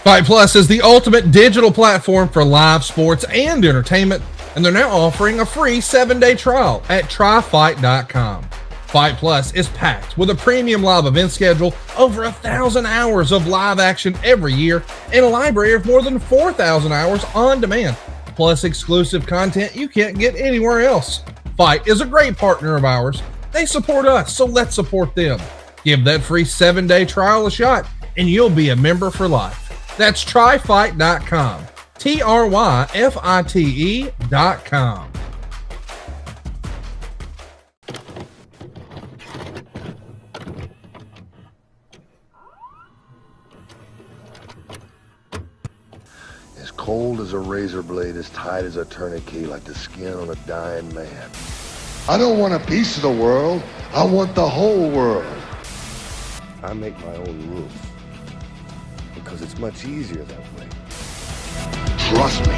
Fight Plus is the ultimate digital platform for live sports and entertainment, and they're now offering a free 7-day trial at tryfight.com. Fight Plus is packed with a premium live event schedule, over 1,000 hours of live action every year, and a library of more than 4,000 hours on demand, plus exclusive content you can't get anywhere else. Fight is a great partner of ours. They support us, so let's support them. Give that free 7-day trial a shot, and you'll be a member for life. That's tryfight.com. tryfite.com. As cold as a razor blade, as tight as a tourniquet, like the skin on a dying man. I don't want a piece of the world. I want the whole world. I make my own rules because it's much easier that way. Trust me.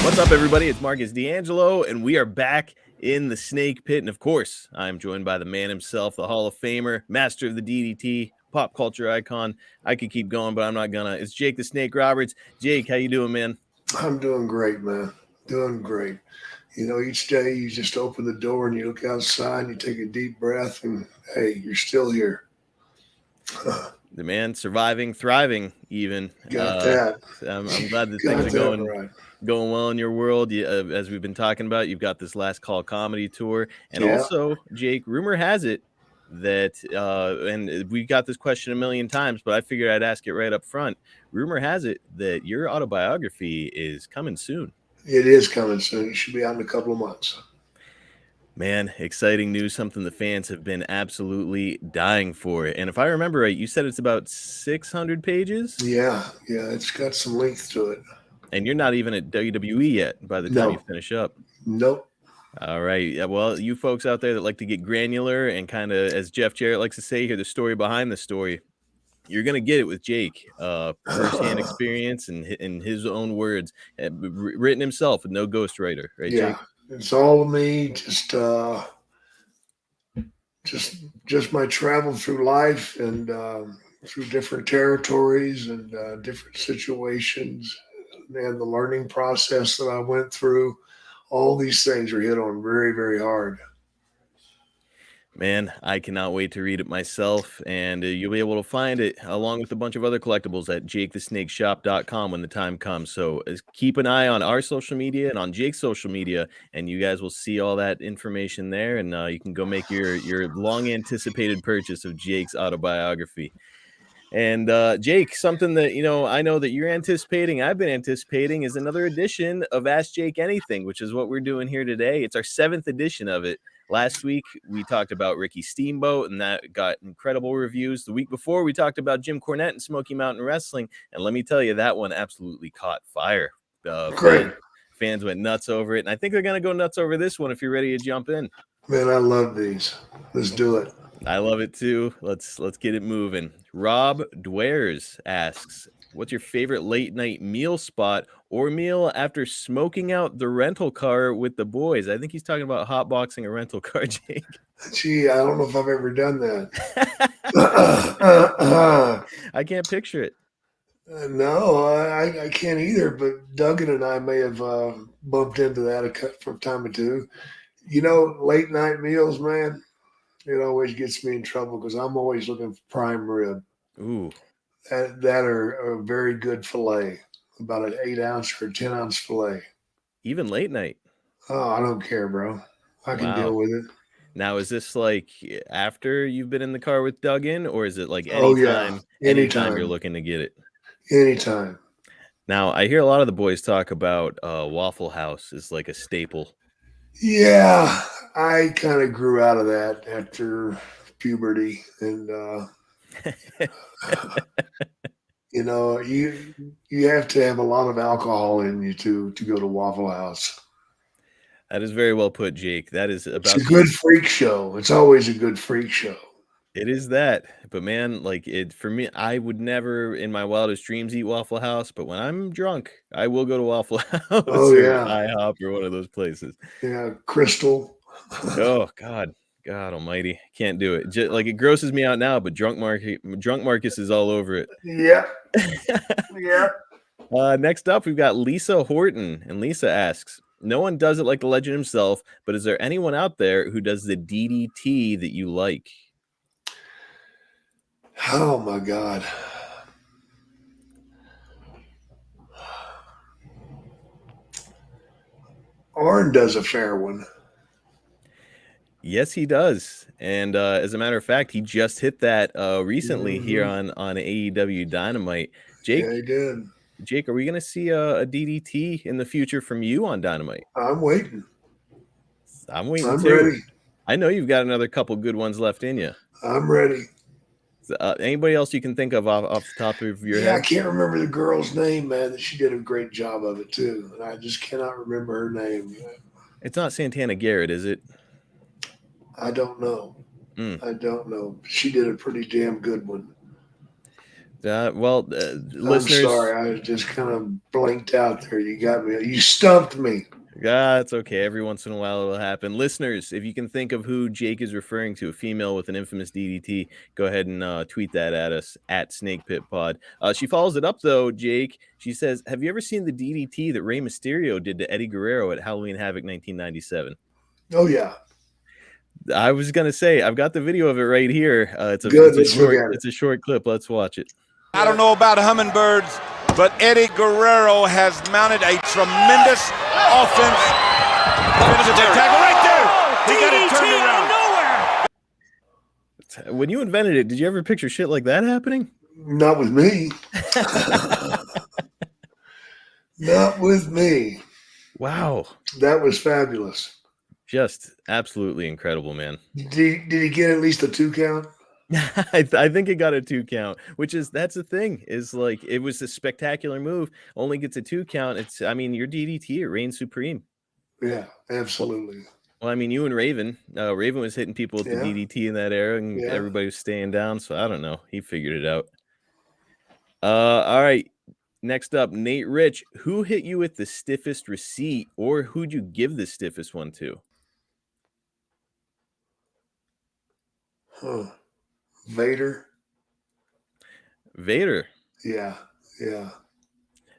What's up, everybody? It's Marcus D'Angelo, and we are back in the Snake Pit. And of course, I'm joined by the man himself, the Hall of Famer, master of the DDT, pop culture icon. I could keep going, but I'm not gonna. It's Jake the Snake Roberts. Jake, how you doing, man? I'm doing great, man. Doing great. You know, each day you just open the door and you look outside and you take a deep breath and, hey, you're still here. The man surviving, thriving, even. Got that. I'm glad that things are going well in your world. As we've been talking about, you've got this Last Call comedy tour. And also, Jake, rumor has it that, and we got this question a million times, but I figured I'd ask it right up front. Rumor has it that your autobiography is coming soon. It is coming soon. It should be out in a couple of months. Man, exciting news, something the fans have been absolutely dying for. And if I remember right, you said it's about 600 pages? Yeah, it's got some length to it. And you're not even at WWE yet by the time you finish up. Nope. All right. Yeah, well, you folks out there that like to get granular and kind of, as Jeff Jarrett likes to say, hear the story behind the story, you're going to get it with Jake. Firsthand experience and in his own words, written himself with no ghostwriter, right, Jake? It's all of me, just my travel through life and through different territories and different situations and the learning process that I went through. All these things are hit on very, very hard. Man, I cannot wait to read it myself, and you'll be able to find it along with a bunch of other collectibles at jakethesnakeshop.com when the time comes. So keep an eye on our social media and on Jake's social media, and you guys will see all that information there, and you can go make your long-anticipated purchase of Jake's autobiography. And Jake, something that, I know that you're anticipating, I've been anticipating, is another edition of Ask Jake Anything, which is what we're doing here today. It's our 7th edition of it. Last week, we talked about Ricky Steamboat, and that got incredible reviews. The week before, we talked about Jim Cornette and Smoky Mountain Wrestling, and let me tell you, that one absolutely caught fire. Great. Fans went nuts over it, and I think they're going to go nuts over this one if you're ready to jump in. Man, I love these. Let's do it. I love it too. Let's get it moving. Rob Dwares asks, what's your favorite late night meal spot or meal after smoking out the rental car with the boys? I think he's talking about hotboxing a rental car, Jake. Gee, I don't know if I've ever done that. I can't picture it. No, I can't either, but Duggan and I may have bumped into that from time to time. Late night meals, man, it always gets me in trouble because I'm always looking for prime rib. Ooh. That are a very good fillet, about an 8-ounce or a 10-ounce fillet. Even late night? Oh, I don't care, bro. I can deal with it. Now, is this like after you've been in the car with Duggan, or is it like anytime you're looking to get it? Anytime. Now, I hear a lot of the boys talk about Waffle House is like a staple. Yeah, I kind of grew out of that after puberty, and you have to have a lot of alcohol in you to go to Waffle House. That is very well put, Jake. That is about it's a good freak show. It's always a good freak show. It is that, but man, like it for me, I would never in my wildest dreams eat Waffle House, but when I'm drunk, I will go to Waffle House Oh or yeah, IHOP or one of those places. yeah. Crystal. Oh God Almighty, can't do it. Just, like it grosses me out now, but drunk Marcus is all over it. Yep. Yep. Next up, we've got Lisa Horton, and Lisa asks, "No one does it like the legend himself, but is there anyone out there who does the DDT that you like?" Oh my God. Arn does a fair one. Yes, he does. And as a matter of fact, he just hit that recently here on AEW Dynamite. Jake, Yeah, he did. Jake, are we going to see a DDT in the future from you on Dynamite? I'm waiting. I'm waiting I'm too. ready. I know you've got another couple good ones left in you. I'm ready. Anybody else you can think of off the top of your Yeah, I head? can't remember the girl's name, man. She did a great job of it too, and I just cannot remember her name. It's not Santana Garrett, is it? I don't know. Mm. I don't know. She did a pretty damn good one. Listeners, I'm sorry, I just kind of blanked out there. You got me. You stumped me. It's okay. Every once in a while it'll happen. Listeners, if you can think of who Jake is referring to, a female with an infamous DDT, go ahead and tweet that at us at Snake Pit Pod. She follows it up though, Jake. She says, "Have you ever seen the DDT that Rey Mysterio did to Eddie Guerrero at Halloween Havoc 1997?" Oh yeah. I was gonna say I've got the video of it right here. It's a short clip. Let's watch it. I don't know about hummingbirds, but Eddie Guerrero has mounted a tremendous offense. Tackle right there. He got it turned around. When you invented it, did you ever picture shit like that happening? Not with me. Not with me. Wow. That was fabulous. Just absolutely incredible, man. Did he get at least a 2 count? I think it got a 2 count, that's the thing, is like it was a spectacular move, only gets a 2 count. Your DDT, it reigns supreme. Yeah, absolutely. Well, you and Raven was hitting people with the DDT in that era, and everybody was staying down, so I don't know, he figured it out. All right, next up, Nate Rich, who hit you with the stiffest receipt, or who'd you give the stiffest one to? Vader. Yeah.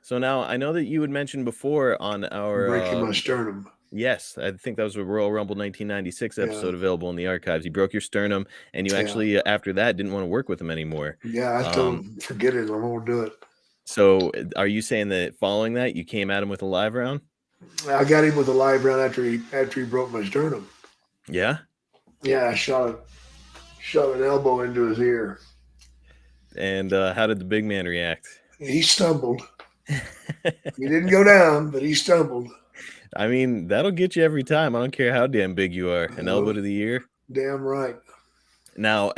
So now I know that you had mentioned before on our breaking my sternum. Yes, I think that was a Royal Rumble 1996 episode available in the archives. You broke your sternum, and you actually after that didn't want to work with him anymore. Yeah, I told him, forget it, I won't do it. So are you saying that following that you came at him with a live round? I got him with a live round after he broke my sternum. Yeah? Yeah, I shot an elbow into his ear. And how did the big man react? He stumbled. He didn't go down, but he stumbled. That'll get you every time. I don't care how damn big you are. An elbow to the ear. Damn right. Now,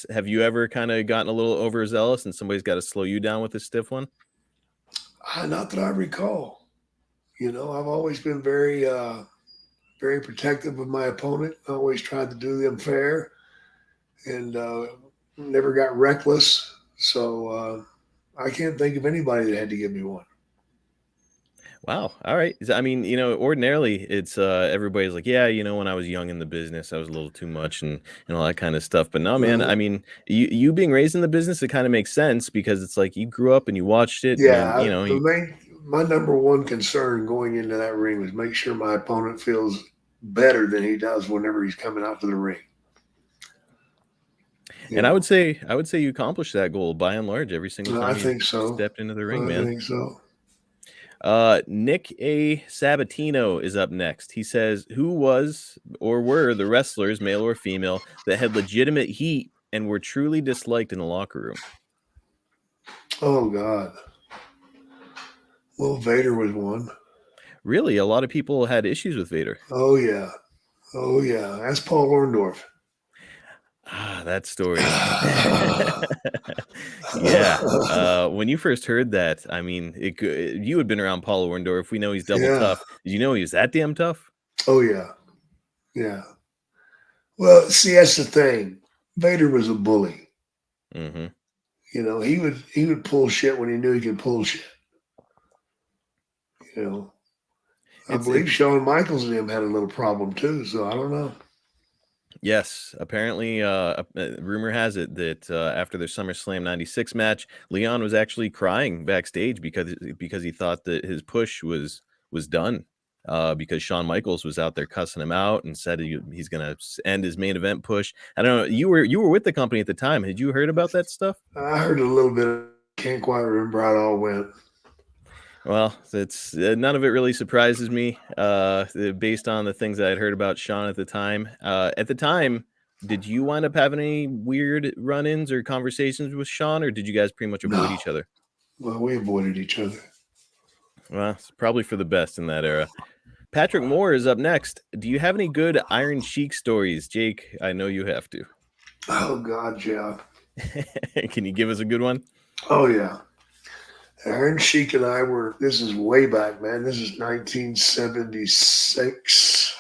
have you ever kind of gotten a little overzealous and somebody's got to slow you down with a stiff one? Not that I recall. I've always been very, very protective of my opponent. I always tried to do them fair, and never got reckless. So I can't think of anybody that had to give me one. Wow. All right. Ordinarily it's everybody's like, yeah, when I was young in the business, I was a little too much and all that kind of stuff. But no, man, you being raised in the business, it kind of makes sense because it's like you grew up and you watched it. Yeah. And, my number one concern going into that ring was make sure my opponent feels better than he does whenever he's coming out to the ring. I would say you accomplished that goal by and large every single time you stepped into the ring, man. I think so. Nick A. Sabatino is up next. He says, who was or were the wrestlers, male or female, that had legitimate heat and were truly disliked in the locker room? Oh, God. Well, Vader was one. Really? A lot of people had issues with Vader. Oh, yeah. That's Paul Orndorff. That story. Yeah. When you first heard that, you had been around Paul Orndorff. We know he's double tough. Did you know he was that damn tough? Oh, yeah. Yeah. Well, see, that's the thing. Vader was a bully. Mm-hmm. You know, he would pull shit when he knew he could pull shit. You know, I believe Shawn Michaels and him had a little problem too. So I don't know. Yes, apparently, rumor has it that after their SummerSlam '96 match, Leon was actually crying backstage because he thought that his push was done. Because Shawn Michaels was out there cussing him out and said he's gonna end his main event push. I don't know. You were with the company at the time. Had you heard about that stuff? I heard a little bit. Can't quite remember how it all went. Well, it's none of it really surprises me, based on the things that I'd heard about Shawn at the time. At the time, did you wind up having any weird run-ins or conversations with Shawn, or did you guys pretty much avoid each other? Well, we avoided each other. Well, it's probably for the best in that era. Patrick Moore is up next. Do you have any good Iron Sheik stories, Jake? I know you have to. Oh God, yeah. Can you give us a good one? Oh yeah. Iron Sheik and I were, this is way back, man. This is 1976.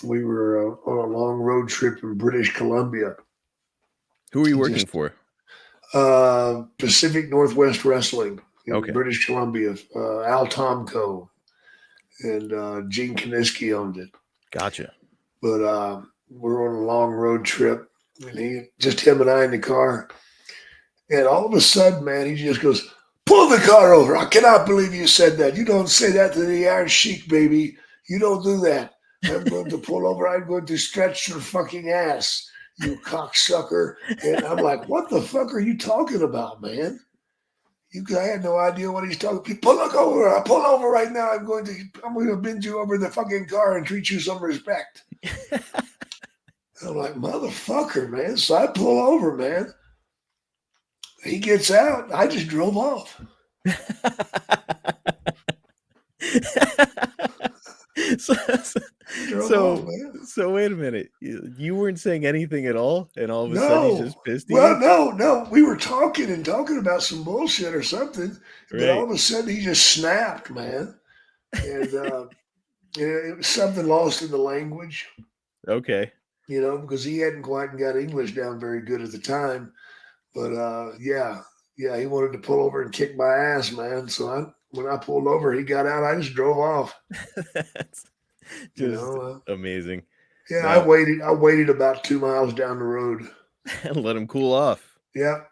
We were on a long road trip in British Columbia. Who were you working for? Pacific Northwest Wrestling in Okay. British Columbia. Al Tomko and Gene Kaniski owned it. Gotcha. But we're on a long road trip, and just him and I in the car. And all of a sudden, man, he just goes, "Pull the car over. I cannot believe you said that. You don't say that to the Iron Sheik, baby. You don't do that. I'm going to pull over. I'm going to stretch your fucking ass, you cocksucker." And I'm like, "What the fuck are you talking about, man? I had no idea what he's talking about. Pull over. I pull over right now. I'm going to bend you over the fucking car and treat you some respect." I'm like, "Motherfucker, man." So I pull over, man. He gets out. I just drove off. So wait a minute. You weren't saying anything at all, and all of a sudden he's just pissed at you? No. We were talking about some bullshit or something, but all of a sudden he just snapped, man. And it was something lost in the language. Okay. You know, because he hadn't quite got English down very good at the time. But yeah, he wanted to pull over and kick my ass, man. So when I pulled over, he got out. I just drove off. That's just amazing. Yeah, now, I waited about 2 miles down the road and let him cool off. Yeah,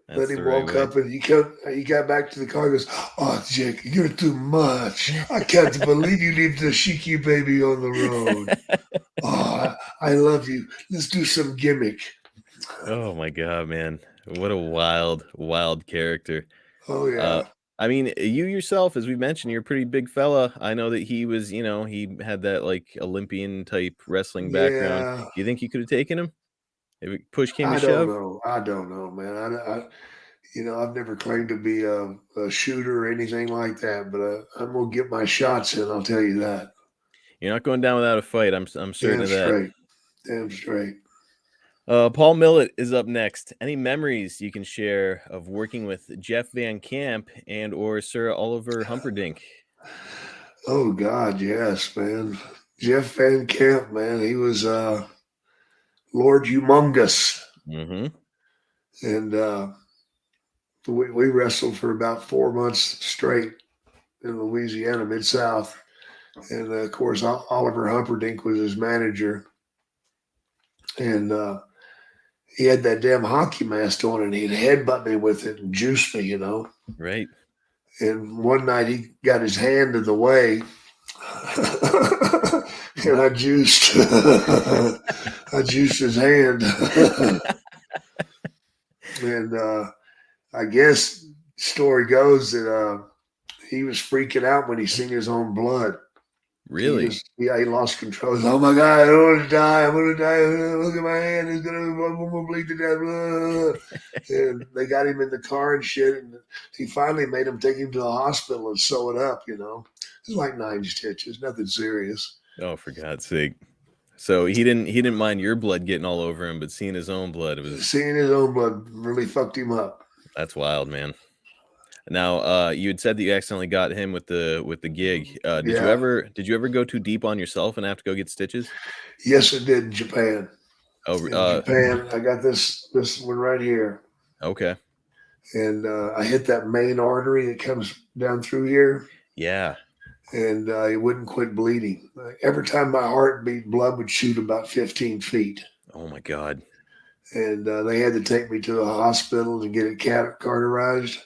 let him walk up, and he got back to the car. And goes, "Oh, Jake, you're too much. I can't believe you leave the Sheiky baby on the road. Oh, I love you. Let's do some gimmick." Oh my God, man. What a wild character. Oh yeah. I mean, you yourself, as we mentioned, you're a pretty big fella. I know that he was, he had that like Olympian type wrestling background. Yeah. Do you think you could have taken him if push came to shove? I don't know, man. I've never claimed to be a shooter or anything like that, but I'm gonna get my shots in. I'll tell you that. You're not going down without a fight. I'm certain of that. Damn straight. Paul Millett is up next. Any memories you can share of working with Jeff Van Camp and or Sir Oliver Humperdinck? Oh God, yes, man. Jeff Van Camp, man. He was Lord Humongous. Mm-hmm. And we wrestled for about 4 months straight in Louisiana, Mid-South. And of course, Oliver Humperdinck was his manager. And he had that damn hockey mask on, and he'd headbutt me with it and juice me, Right. And one night he got his hand in the way, and I juiced his hand. And I guess story goes that he was freaking out when he seen his own blood. Really? He lost control. He was, "Oh my God, I don't want to die. I'm going to die. Look at my hand. I'm going to bleed to death." And they got him in the car and shit. And he finally made him take him to the hospital and sew it up, It's like 9 stitches, nothing serious. Oh, for God's sake. So he didn't mind your blood getting all over him, but seeing his own blood, seeing his own blood really fucked him up. That's wild, man. Now, you had said that you accidentally got him with the gig. Did you ever go too deep on yourself and have to go get stitches? Yes, I did in Japan. Oh, In Japan, I got this one right here. Okay. And I hit that main artery that comes down through here. Yeah. And it wouldn't quit bleeding. Every time my heart beat, blood would shoot about 15 feet. Oh my God. And they had to take me to the hospital to get it cauterized.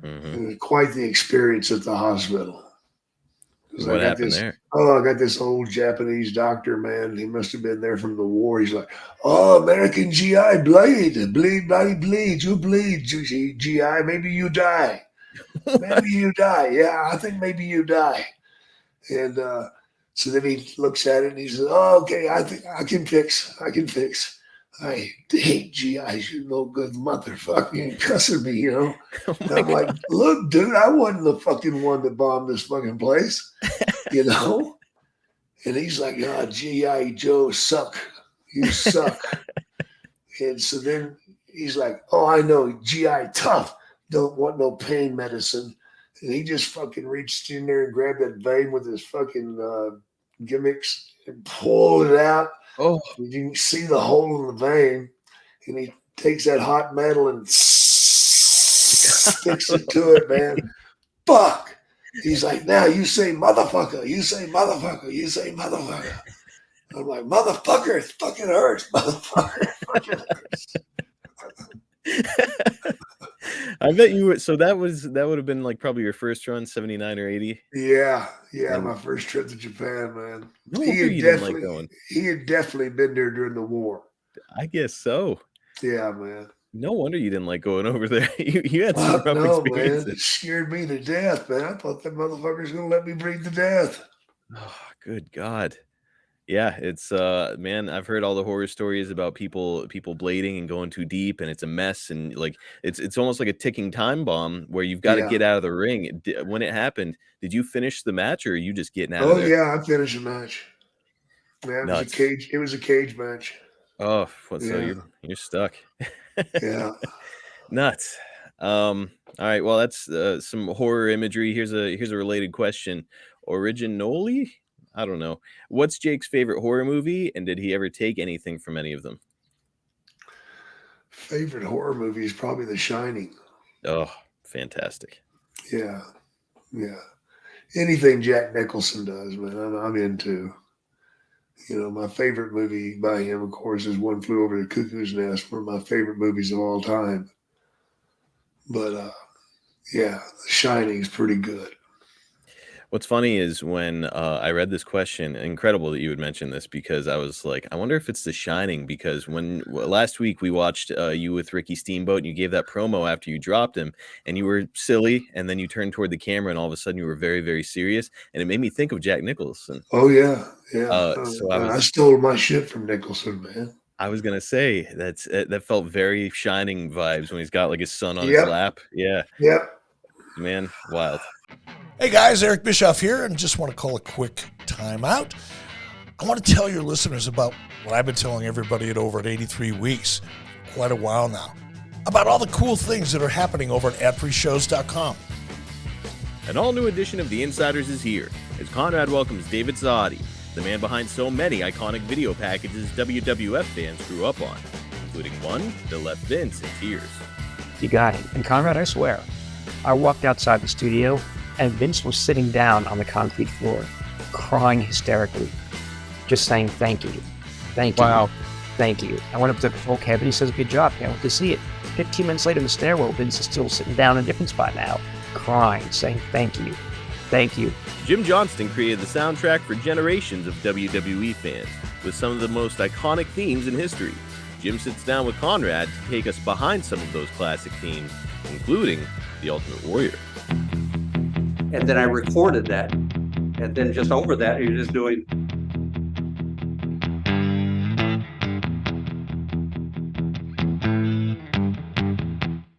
Mm-hmm. It was quite the experience at the hospital. What happened there? Oh, I got this old Japanese doctor, man. He must have been there from the war. He's like, oh, American GI, bleed, body bleed. You bleed, GI. Maybe you die. Maybe you die. Yeah, I think maybe you die. And so then he looks at it and he says, oh, okay, I think I can fix. I hate GIs, you no good motherfucking cussing me, you know. Oh And my I'm like, look, dude, I wasn't the fucking one that bombed this fucking place, you know. And he's like, oh, GI Joe suck. You suck. And so then he's like, oh, I know, GI tough. Don't want no pain medicine. And he just fucking reached in there and grabbed that vein with his fucking gimmicks and pulled it out. Oh, You can see the hole in the vein, and he takes that hot metal and sticks it to it, man. Fuck. He's like, now you say motherfucker. You say motherfucker. You say motherfucker. I'm like, motherfucker, it fucking hurts. Motherfucker, it fucking hurts. I bet you would. So that would have been like probably your first run, 79 or 80. Yeah, my first trip to Japan, man. No wonder you didn't like going. He had definitely been there during the war. I guess so. Yeah, man. No wonder you didn't like going over there. You had some rough experiences. Man. It scared me to death, man. I thought that motherfucker's gonna let me breathe to death. Oh, good God. Yeah, it's man, I've heard all the horror stories about people blading and going too deep, and it's a mess, and like it's almost like a ticking time bomb where you've got to get out of the ring. When it happened, did you finish the match, or are you just getting out of there? Oh yeah, I finished the match. Yeah, it was a cage. It was a cage match. Oh, so you're stuck. Yeah. Nuts. All right. Well, that's some horror imagery. Here's a related question. Originally, I don't know. What's Jake's favorite horror movie, and did he ever take anything from any of them? Favorite horror movie is probably The Shining. Oh, fantastic. Yeah. Anything Jack Nicholson does, man, I'm into. You know, my favorite movie by him, of course, is One Flew Over the Cuckoo's Nest, one of my favorite movies of all time. But yeah, The Shining is pretty good. What's funny is when I read this question, incredible that you would mention this, because I was like, I wonder if it's The Shining, because when last week we watched you with Ricky Steamboat, and you gave that promo after you dropped him, and you were silly, and then you turned toward the camera, and all of a sudden you were very, very serious, and it made me think of Jack Nicholson. Oh yeah. So I stole my shit from Nicholson, man. I was gonna say that felt very Shining vibes when he's got like his son on his lap. Yeah. Yep. Man, wild. Hey guys, Eric Bischoff here, and just want to call a quick timeout. I want to tell your listeners about what I've been telling everybody over at 83 Weeks for quite a while now, about all the cool things that are happening over at adfreeshows.com. An all-new edition of The Insiders is here, as Conrad welcomes David Zadi, the man behind so many iconic video packages WWF fans grew up on, including one that left Vince in tears. You got it. And Conrad, I swear, I walked outside the studio, and Vince was sitting down on the concrete floor, crying hysterically, just saying thank you. Thank you. Wow. Thank you. I went up to the control cabinet, he says, good job, can't wait to see it. 15 minutes later in the stairwell, Vince is still sitting down in a different spot now, crying, saying thank you. Thank you. Jim Johnston created the soundtrack for generations of WWE fans, with some of the most iconic themes in history. Jim sits down with Conrad to take us behind some of those classic themes, including The Ultimate Warrior. And then I recorded that. And then just over that, you're just doing.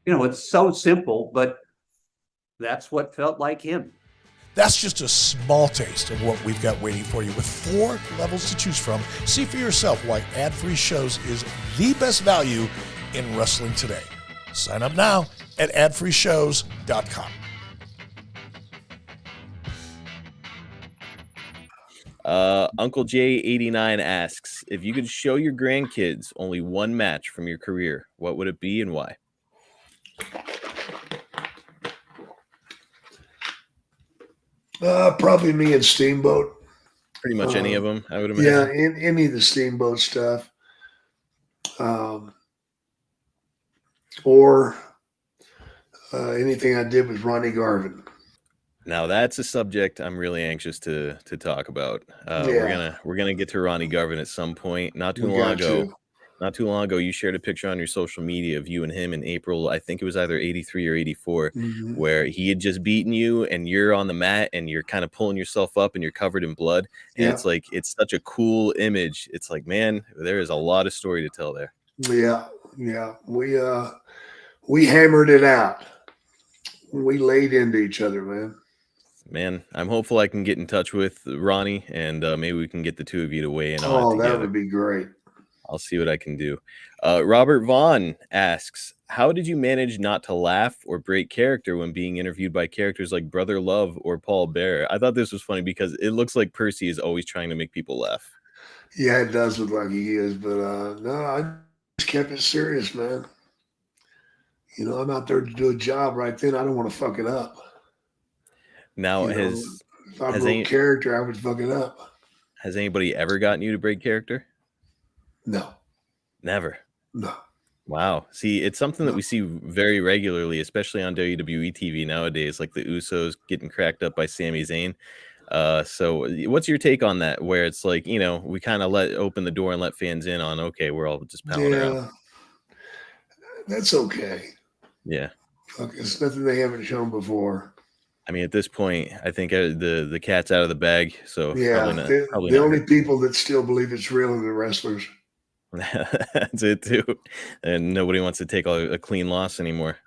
You know, it's so simple, but that's what felt like him. That's just a small taste of what we've got waiting for you with 4 levels to choose from. See for yourself why ad-free shows is the best value in wrestling today. Sign up now at adfreeshows.com. Uncle J89 asks, if you could show your grandkids only one match from your career, what would it be and why? Probably me and Steamboat. Pretty much any of them, I would Yeah, imagine. any of the Steamboat stuff. Or anything I did with Ronnie Garvin. Now that's a subject I'm really anxious to talk about. Yeah. We're gonna get to Ronnie Garvin at some point. Not too We long got ago. to. Not too long ago, you shared a picture on your social media of you and him in April. I think it was either 83 or 84, Mhm. where he had just beaten you and you're on the mat and you're kind of pulling yourself up and you're covered in blood. And Yeah. it's like, it's such a cool image. It's like, man, there is a lot of story to tell there. Yeah. Yeah. We hammered it out. We laid into each other, man. Man, I'm hopeful I can get in touch with Ronnie and maybe we can get the two of you to weigh in on it Oh, that together. would be great. I'll see what I can do. Robert Vaughn asks, how did you manage not to laugh or break character when being interviewed by characters like Brother Love or Paul Bear? I thought this was funny because it looks like Percy is always trying to make people laugh. Yeah, it does look like he is, but no, I just kept it serious, man. You know, I'm out there to do a job right then. I don't want to fuck it up. Now, You know, has if I has broke any, character, I would fuck it up. has anybody ever gotten you to break character? No, Never. no, Wow. See, it's something that no. we see very regularly, especially on WWE TV nowadays, like the Usos getting cracked up by Sami Zayn. So what's your take on that? Where it's like, you know, we kind of let open the door and let fans in on, okay, we're all just palling around. Yeah, that's okay. Yeah. Fuck, it's nothing they haven't shown before. I mean, at this point, I think the cat's out of the bag. So Yeah, probably not. Probably the not. only people that still believe it's real are the wrestlers. That's it too. And nobody wants to take a clean loss anymore.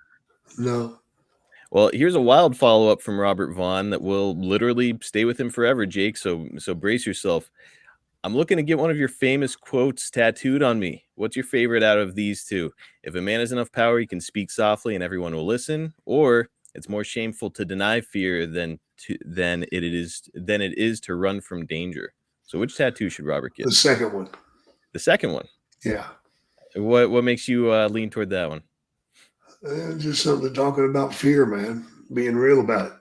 No. Well, here's a wild follow-up from Robert Vaughn that will literally stay with him forever, Jake. So brace yourself. I'm looking to get one of your famous quotes tattooed on me. What's your favorite out of these two? If a man has enough power, he can speak softly and everyone will listen, or it's more shameful to deny fear than it is to run from danger. So which tattoo should Robert get? The second one. The second one. Yeah. What makes you lean toward that one? Just something talking about fear, man. Being real about it.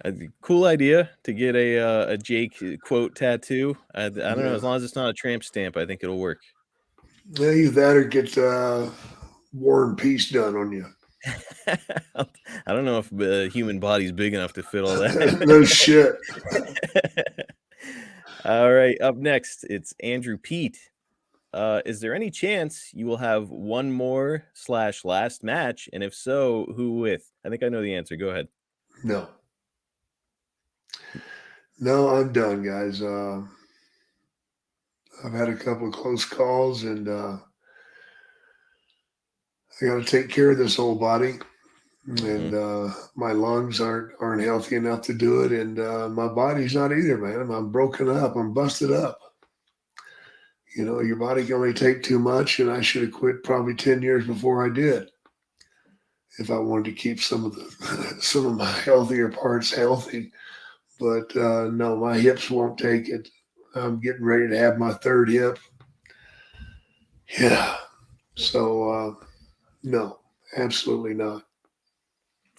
A cool idea to get a Jake quote tattoo. I don't know. As long as it's not a tramp stamp, I think it'll work. Yeah, either that or get War and Peace done on you. I don't know if the human body's big enough to fit all that. No shit. All right. Up next, it's Andrew Pete. Is there any chance you will have one more / last match? And if so, who with? I think I know the answer. Go ahead. No. No, I'm done, guys. I've had a couple of close calls, and I got to take care of this old body. And my lungs aren't healthy enough to do it, and my body's not either, man. I'm broken up. I'm busted up. You know, your body can only take too much, and I should have quit probably 10 years before I did. If I wanted to keep some of my healthier parts healthy. But no, my hips won't take it. I'm getting ready to have my third hip. Yeah. So no, absolutely not.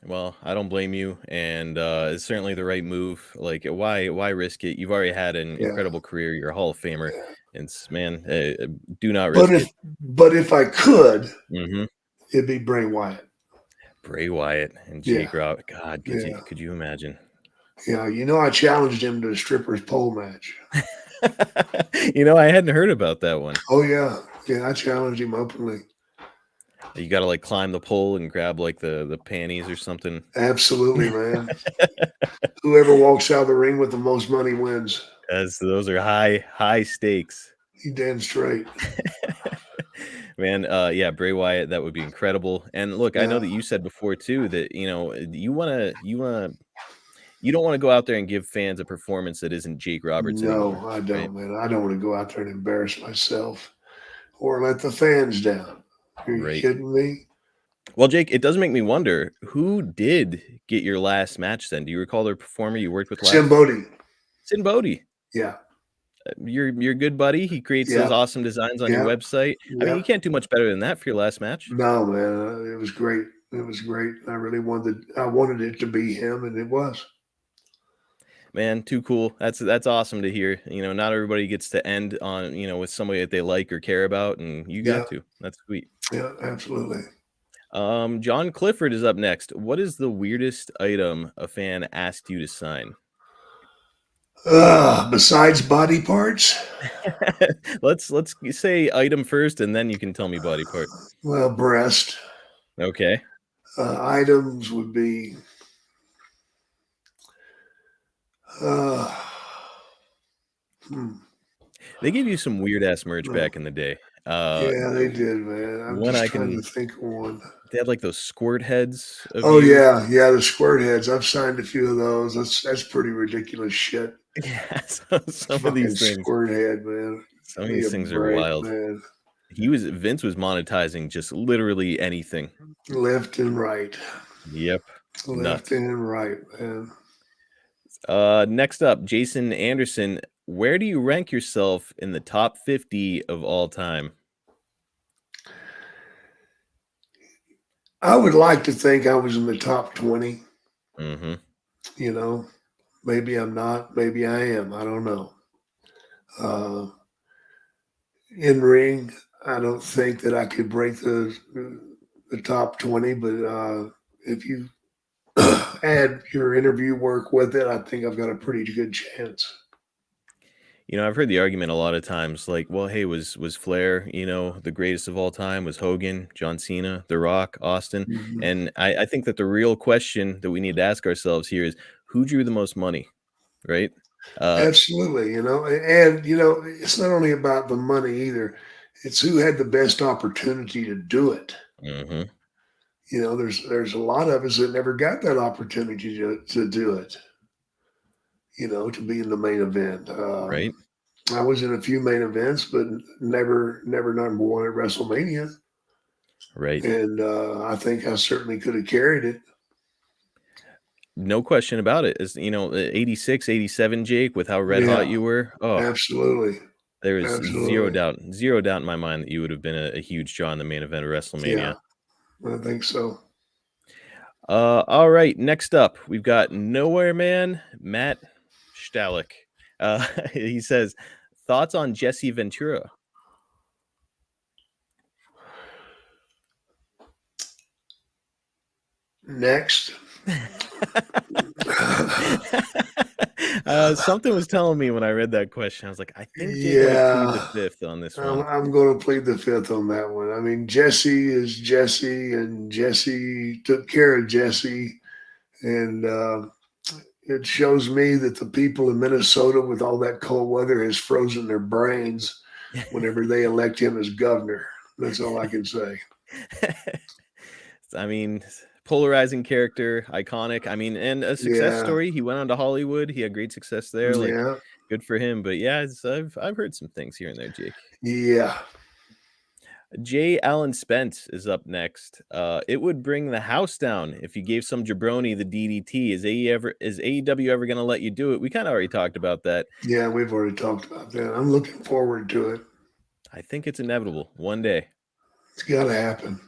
Well, I don't blame you, and it's certainly the right move. Like, why risk it? You've already had an incredible career. You're a Hall of Famer, and man, do not risk it. But if I could, Mm-hmm. it'd be Bray Wyatt. Bray Wyatt and Jake Roberts. God, could you imagine? Yeah, you know, I challenged him to a stripper's pole match. You know, I hadn't heard about that one. Oh yeah, I challenged him openly. You got to like climb the pole and grab like the panties or something. Absolutely, man. Whoever walks out of the ring with the most money wins. As those are high stakes. You damn straight. Man, yeah, Bray Wyatt, that would be incredible. And look, I know that you said before too that you know you don't want to go out there and give fans a performance that isn't Jake Roberts anymore. No, I don't, right? man. I don't want to go out there and embarrass myself or let the fans down. Are you kidding me? Well, Jake, it does make me wonder, who did get your last match then? Do you recall the performer you worked with last? Sin Bodhi. Sin Bodhi. Yeah. your good buddy. He creates those Yeah. awesome designs on your Yeah. website. I mean, Yeah. you can't do much better than that for your last match. No, man, it was great. It was great. I wanted it to be him, and it was. Man, too cool. That's awesome to hear. You know, not everybody gets to end on, with somebody that they like or care about, and you Yeah. got to. That's sweet. Yeah, absolutely. John Clifford is up next. What is the weirdest item a fan asked you to sign? Besides body parts, Let's say item first, and then you can tell me body part. well, breast. Okay. Items would be uh, hmm. They gave you some weird ass merch back in the day. Yeah, they did, man. I'm one just I trying can- to think of one. They had like those squirt heads. Of Oh you. yeah, the squirt heads. I've signed a few of those. That's pretty ridiculous shit. Yeah. Some of Fucking these things. squirt head, man. Some of Give me these a things are break, wild. man. Vince was monetizing just literally anything. Left and right. Yep. Left Nuts. and right, man. Next up, Jason Anderson. Where do you rank yourself in the top 50 of all time? I would like to think I was in the top 20. Mm-hmm. You know, maybe I'm not. Maybe I am. I don't know. In ring, I don't think that I could break the top 20, but if you add your interview work with it, I think I've got a pretty good chance. I've heard the argument a lot of times, like, well, hey, was Flair, the greatest of all time? Was Hogan, John Cena, The Rock, Austin? Mhm. And I think that the real question that we need to ask ourselves here is, who drew the most money, right? Absolutely, and it's not only about the money either. It's who had the best opportunity to do it. Mm-hmm. There's a lot of us that never got that opportunity to do it. To be in the main event. Right. I was in a few main events, but never number one at WrestleMania. Right. And I think I certainly could have carried it. No question about it. Is 86, 87, Jake, with how red hot you were. Oh, Absolutely. there is zero Absolutely. doubt in my mind that you would have been a huge draw in the main event of WrestleMania. Yeah, I think so. All right. Next up, we've got Nowhere Man, Matt Stalik. He says, thoughts on Jesse Ventura? Next. Something was telling me when I read that question. I was like, I think Jake might plead the fifth on this one. I'm going to plead the fifth on that one. I mean, Jesse is Jesse, and Jesse took care of Jesse. And it shows me that the people in Minnesota with all that cold weather has frozen their brains whenever they elect him as governor. That's all I can say. I mean, polarizing character, iconic. I mean, and a success story. He went on to Hollywood. He had great success there. Like, good for him. But yeah, I've heard some things here and there, Jake. Yeah. J. Allen Spence is up next. It would bring the house down if you gave some jabroni the DDT. Is AEW ever going to let you do it? We kind of already talked about that. Yeah, we've already talked about that. I'm looking forward to it. I think it's inevitable one day. It's got to happen.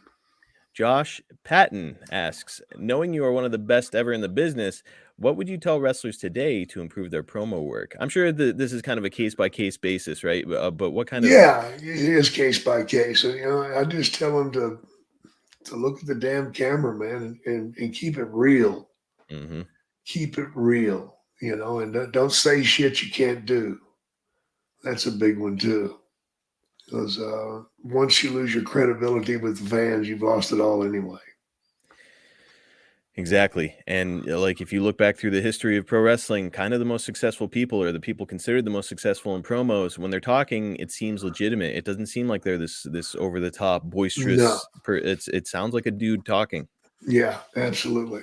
Josh Patton asks, knowing you are one of the best ever in the business, what would you tell wrestlers today to improve their promo work? I'm sure that this is kind of a case-by-case basis, right? But what kind of... Yeah, it is case by case. I just tell them to look at the damn camera, man, and keep it real. Mm-hmm. Keep it real, and don't say shit you can't do. That's a big one, too. Because once you lose your credibility with the fans, you've lost it all anyway. Exactly. And like, if you look back through the history of pro wrestling, kind of the most successful people, or the people considered the most successful in promos, when they're talking, it seems legitimate. It doesn't seem like they're this over the top boisterous. No. It sounds like a dude talking. Yeah, absolutely.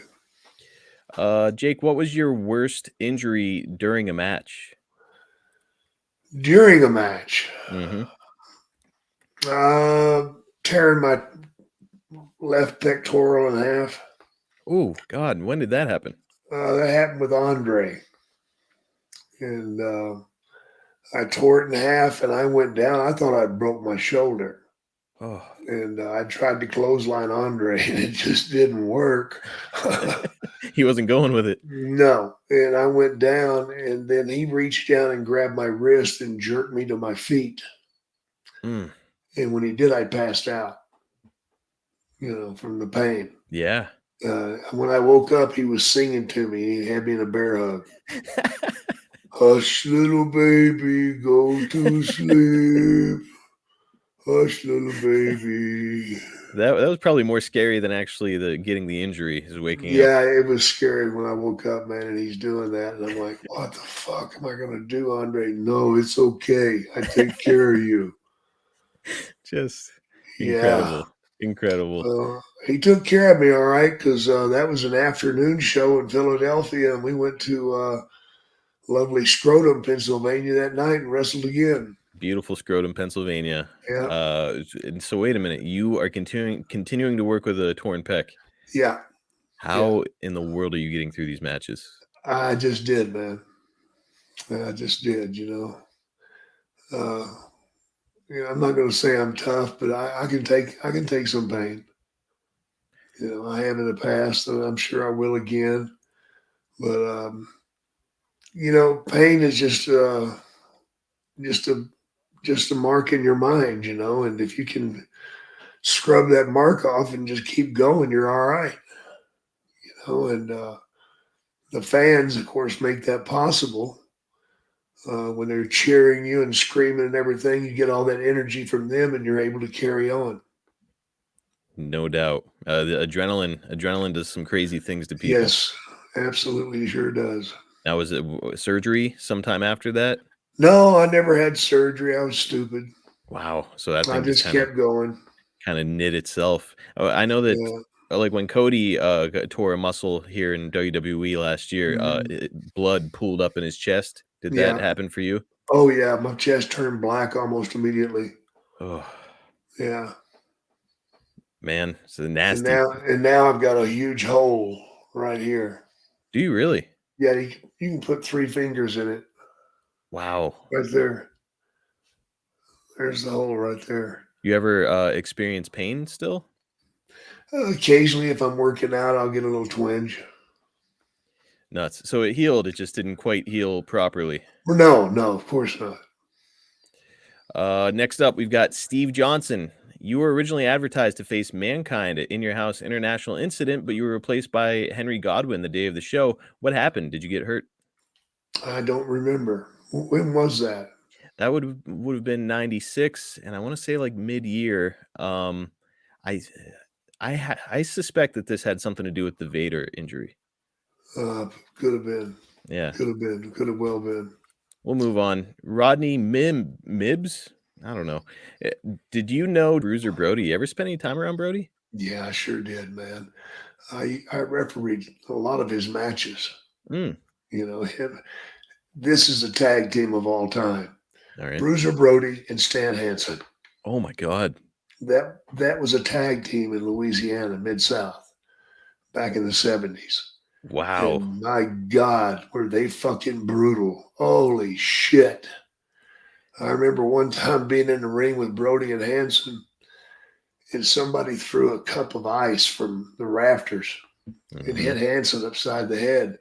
Jake, what was your worst injury during a match? During a match, Mm-hmm. tearing my left pectoral in half. Oh God, when did that happen? That happened with Andre, and I tore it in half and I went down. I thought I broke my shoulder. Oh, And I tried to clothesline Andre and it just didn't work. he wasn't going with it. No. And I went down and then he reached down and grabbed my wrist and jerked me to my feet. Mm, And when he did, I passed out, from the pain. yeah. When I woke up, he was singing to me. He had me in a bear hug. Hush, little baby, go to sleep. Hush, little baby. That was probably more scary than actually the getting the injury is waking up. Yeah, it was scary when I woke up, man, and he's doing that. And I'm like, what the fuck am I going to do, Andre? No, it's okay. I take care of you. Just Yeah. incredible. He took care of me all right because that was an afternoon show in Philadelphia, and we went to lovely Scrotum, Pennsylvania that night and wrestled again. Beautiful Scrotum, Pennsylvania. Yeah. And so wait a minute, you are continuing to work with a torn pec. Yeah. How in the world are you getting through these matches? I just did, man. I just did, I'm not going to say I'm tough, but I can take some pain. I have in the past, and I'm sure I will again. But pain is just a mark in your mind, and if you can scrub that mark off and just keep going, you're all right. And the fans, of course, make that possible. When they're cheering you and screaming and everything, you get all that energy from them and you're able to carry on. No doubt. The adrenaline does some crazy things to people. Yes, absolutely, sure does. Now, was it surgery sometime after that? No, I never had surgery. I was stupid. Wow. So that I thing just kept going. kind of knit itself. I know that like when Cody tore a muscle here in WWE last year, blood pooled up in his chest. Did that happen for you? Oh yeah, my chest turned black almost immediately. Oh yeah, man, it's nasty. And now I've got a huge hole right here. Do you really? Yeah, you can put 3 fingers in it. Wow. Right there. There's the hole right there. You ever experience pain still? Occasionally, if I'm working out, I'll get a little twinge. Nuts. So it healed. It just didn't quite heal properly. No, of course not. Next up, we've got Steve Johnson. You were originally advertised to face Mankind at In Your House International Incident, but you were replaced by Henry Godwinn the day of the show. What happened? Did you get hurt? I don't remember. When was that? That would have been 96, and I want to say like mid-year. I suspect that this had something to do with the Vader injury. Could have been. Yeah. Could have been. Could have well been. We'll move on. Rodney Mibbs? I don't know. Did you know Bruiser Brody? You ever spend any time around Brody? Yeah, I sure did, man. I refereed a lot of his matches. This is a tag team of all time. All right. Bruiser Brody and Stan Hansen. Oh my God. That was a tag team in Louisiana, Mid-South, back in the 70s. Wow. And my God, were they fucking brutal. Holy shit. I remember one time being in the ring with Brody and Hansen, and somebody threw a cup of ice from the rafters and hit Hansen upside the head.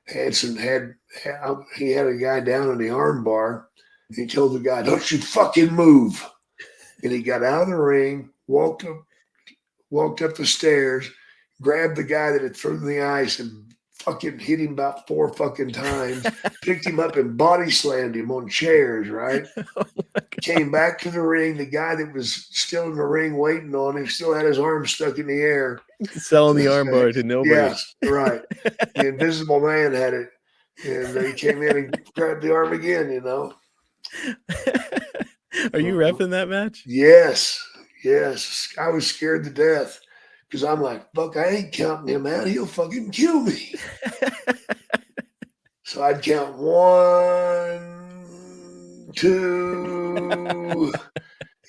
Hansen had a guy down in the arm bar. He told the guy, "Don't you fucking move." And he got out of the ring, walked up the stairs, grabbed the guy that had thrown the ice and fucking hit him about 4 fucking times, picked him up and body slammed him on chairs, right? Came back to the ring. The guy that was still in the ring waiting on him still had his arm stuck in the air. Selling the armbar to nobody. Yes, right. The Invisible Man had it. And he came in and grabbed the arm again, Are you reffing that match? Yes. I was scared to death because I'm like, fuck, I ain't counting him out. He'll fucking kill me. So I'd count 1, 2,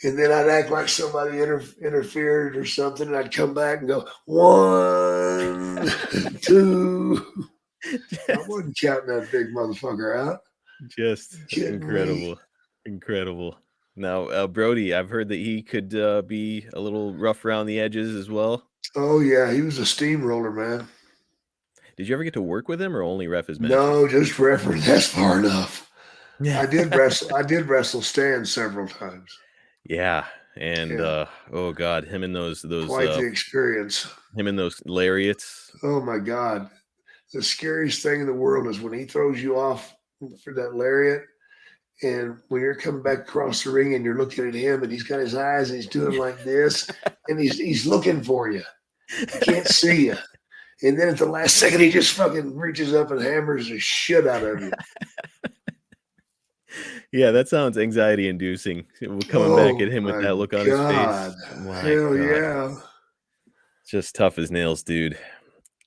and then I'd act like somebody interfered or something. And I'd come back and go 1, 2. I wasn't counting that big motherfucker out. Just incredible. Incredible. Now, Brody, I've heard that he could be a little rough around the edges as well. Oh yeah, he was a steamroller, man. Did you ever get to work with him or only ref his matches? No, just reference. That's far enough. Yeah. I did wrestle Stan several times. Yeah. And Yeah. oh god, him and those Quite the experience. him and those lariats. Oh my God. The scariest thing in the world is when he throws you off for that lariat. And when you're coming back across the ring and you're looking at him and he's got his eyes and he's doing like this and he's looking for you. He can't see you. And then at the last second, he just fucking reaches up and hammers the shit out of you. Yeah, that sounds anxiety inducing. Coming back at him with that look on his face. My Hell God. yeah. Just tough as nails, dude.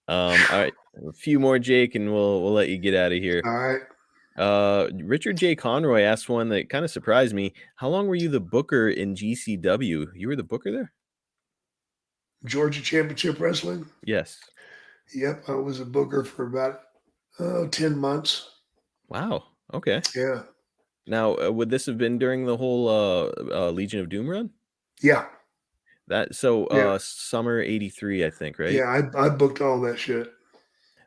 All right, a few more, Jake, and we'll let you get out of here. All right. Richard J. Conroy asked one that kind of surprised me. How long were you the booker in GCW? You were the booker there? Georgia Championship Wrestling? Yes. Yep. I was a booker for about 10 months. Wow. Okay. Yeah. Now, would this have been during the whole Legion of Doom run? Yeah. Summer '83, I think, right? Yeah. I booked all that shit.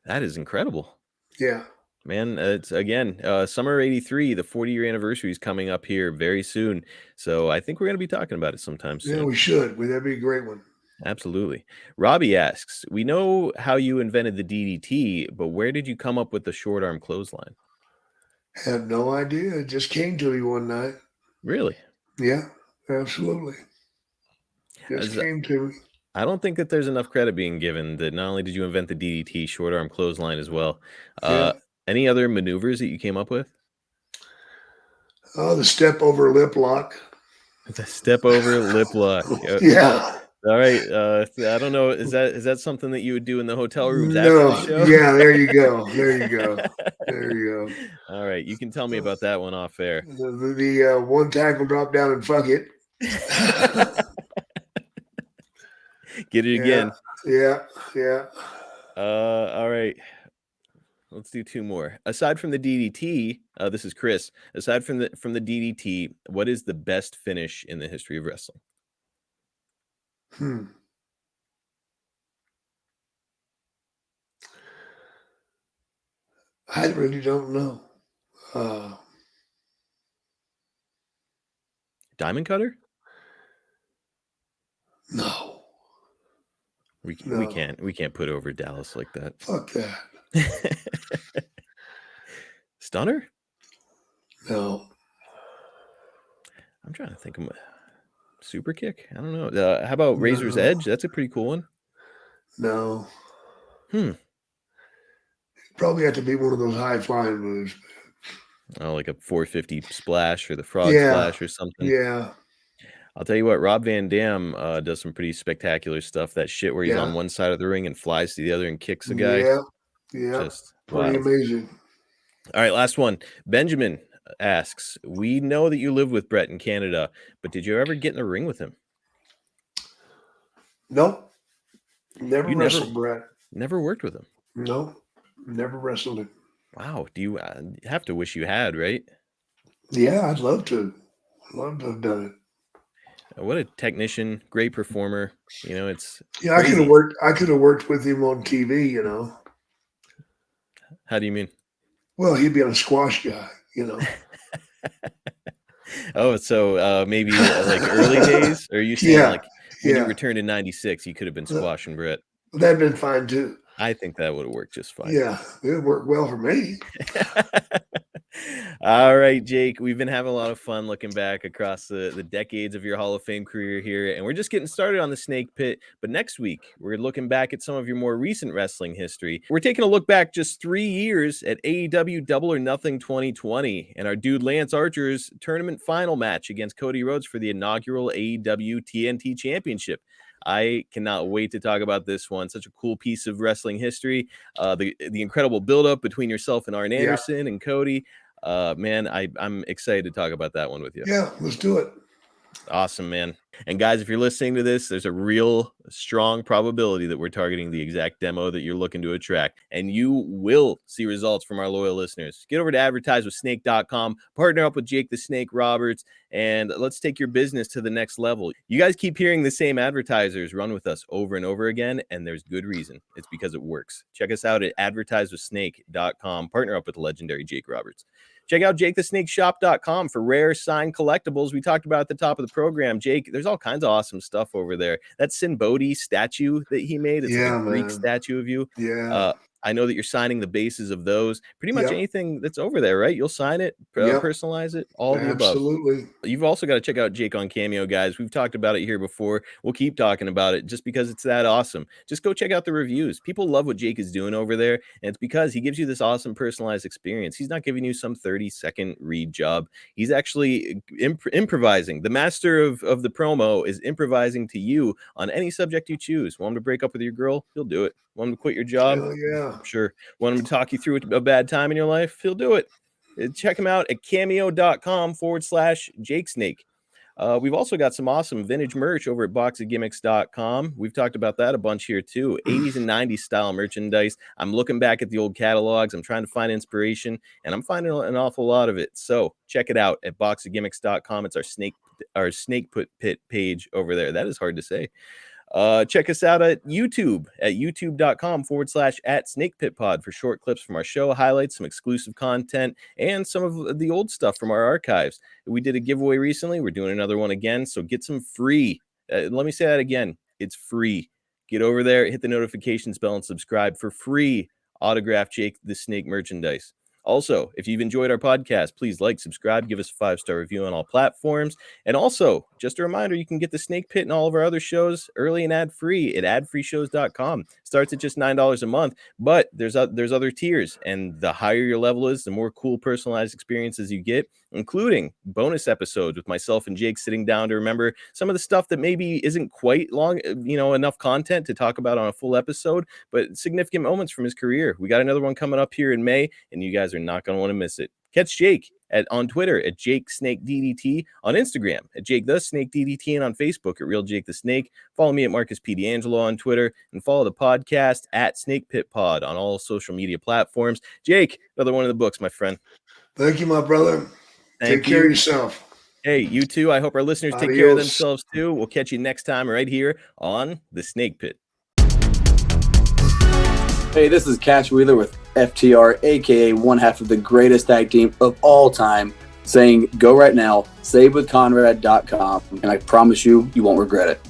That is incredible. Yeah. Man, it's again, summer '83, the 40-year anniversary is coming up here very soon. So I think we're going to be talking about it sometime soon. Yeah, we should. That'd be a great one. Absolutely. Robbie asks, we know how you invented the DDT, but where did you come up with the short arm clothesline? Have no idea. It just came to me one night. Really? Yeah, absolutely. Just came to me. I don't think that there's enough credit being given that not only did you invent the DDT short arm clothesline as well. Yeah. Any other maneuvers that you came up with? Oh, the step over lip lock. The step over lip lock. Yeah. All right. I don't know. Is that something that you would do in the hotel rooms No. after the show? Yeah, there you go. There you go. There you go. All right. You can tell me about that one off air. The one tackle drop down and fuck it. Get it again. Yeah. Yeah. All right. Let's do two more. Aside from the DDT, this is Chris. Aside from the DDT, what is the best finish in the history of wrestling? I really don't know. Diamond cutter? No. We can't put over Dallas like that. Fuck that. Stunner? No. I'm trying to think of a super kick. I don't know. How about Razor's Edge? That's a pretty cool one. No. Probably have to be one of those high flying moves. Oh, like a 450 splash or the frog splash or something. Yeah. I'll tell you what, Rob Van Dam does some pretty spectacular stuff. That shit where he's on one side of the ring and flies to the other and kicks a guy. Yeah. Just pretty wild. amazing. All right, last one. Benjamin asks, we know that you live with Brett in Canada, but did you ever get in a ring with him? Nope. Never wrestled Brett. Never worked with him? No. Never wrestled him. Wow. Do you have to wish you had, right? Yeah, I'd love to. Love to have done it. What a technician, great performer. You know, it's I could have worked with him on TV, you know. How do you mean? Well, he'd be on a squash guy, you know. Oh, so maybe like early days? Or are you saying like when you returned in '96, you could have been squashing Brett? That'd been fine too. I think that would have worked just fine. Yeah, it worked well for me. All right, Jake, we've been having a lot of fun looking back across the decades of your Hall of Fame career here, and we're just getting started on the Snake Pit. But next week, we're looking back at some of your more recent wrestling history. We're taking a look back just 3 years at AEW Double or Nothing 2020 and our dude Lance Archer's tournament final match against Cody Rhodes for the inaugural AEW TNT Championship. I cannot wait to talk about this one. Such a cool piece of wrestling history. The incredible buildup between yourself and Arn Anderson and Cody. Man, I'm excited to talk about that one with you. Yeah, let's do it. Awesome, man. And guys, if you're listening to this, there's a real strong probability that we're targeting the exact demo that you're looking to attract. And you will see results from our loyal listeners. Get over to advertisewithsnake.com, partner up with Jake the Snake Roberts, and let's take your business to the next level. You guys keep hearing the same advertisers run with us over and over again, and there's good reason. It's because it works. Check us out at advertisewithsnake.com. Partner up with the legendary Jake Roberts. Check out jakethesnakeshop.com for rare signed collectibles. We talked about at the top of the program. Jake, there's all kinds of awesome stuff over there. That Sin Bodhi statue that he made, it's like a Greek statue of you. Yeah. I know that you're signing the bases of those. Pretty much anything that's over there, right? You'll sign it, personalize it, all of the above. Absolutely. You've also got to check out Jake on Cameo, guys. We've talked about it here before. We'll keep talking about it just because it's that awesome. Just go check out the reviews. People love what Jake is doing over there, and it's because he gives you this awesome personalized experience. He's not giving you some 30-second read job. He's actually improvising. The master of the promo is improvising to you on any subject you choose. Want him to break up with your girl? He'll do it. Want him to quit your job? Hell yeah. Sure. Want him to talk you through a bad time in your life? He'll do it. Check him out at cameo.com/Jake Snake. We've also got some awesome vintage merch over at boxofgimmicks.com. We've talked about that a bunch here too. 80s and 90s style merchandise. I'm looking back at the old catalogs. I'm trying to find inspiration, and I'm finding an awful lot of it. So check it out at boxofgimmicks.com. It's our snake pit page over there. That is hard to say. Check us out at YouTube at youtube.com/@snakepitpod for short clips from our show, highlights, some exclusive content, and some of the old stuff from our archives. We did a giveaway recently. We're doing another one again. So get some free. Let me say that again. It's free. Get over there, hit the notifications bell, and subscribe for free autographed Jake the Snake merchandise. Also, if you've enjoyed our podcast, please like, subscribe, give us a 5-star review on all platforms. And also, just a reminder, you can get the Snake Pit and all of our other shows early and ad-free at adfreeshows.com. Starts at just $9 a month, but there's other tiers. And the higher your level is, the more cool personalized experiences you get, including bonus episodes with myself and Jake sitting down to remember some of the stuff that maybe isn't quite long, enough content to talk about on a full episode, but significant moments from his career. We got another one coming up here in May, and you guys are not going to want to miss it. Catch Jake on Twitter at Jake Snake DDT, on Instagram at Jake the Snake DDT, and on Facebook at Real Jake the Snake. Follow me at Marcus P. D'Angelo on Twitter, and follow the podcast at Snake Pit Pod on all social media platforms. Jake, another one in the books, my friend. Thank you, my brother. Take care of yourself. Hey, you too. I hope our listeners take care of themselves too. We'll catch you next time right here on the Snake Pit. Hey, this is Cash Wheeler with FTR, aka one half of the greatest tag team of all time, saying go right now, savewithconrad.com, and I promise you won't regret it.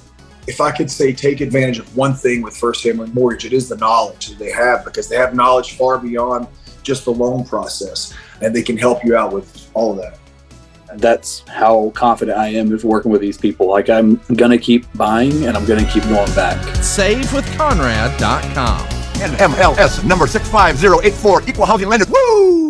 If I could say take advantage of one thing with First Family Mortgage, it is the knowledge that they have, because they have knowledge far beyond just the loan process, and they can help you out with all of that. That's how confident I am with working with these people. Like, I'm going to keep buying, and I'm going to keep going back. SaveWithConrad.com. NMLS number 65084, equal housing lender. Woo!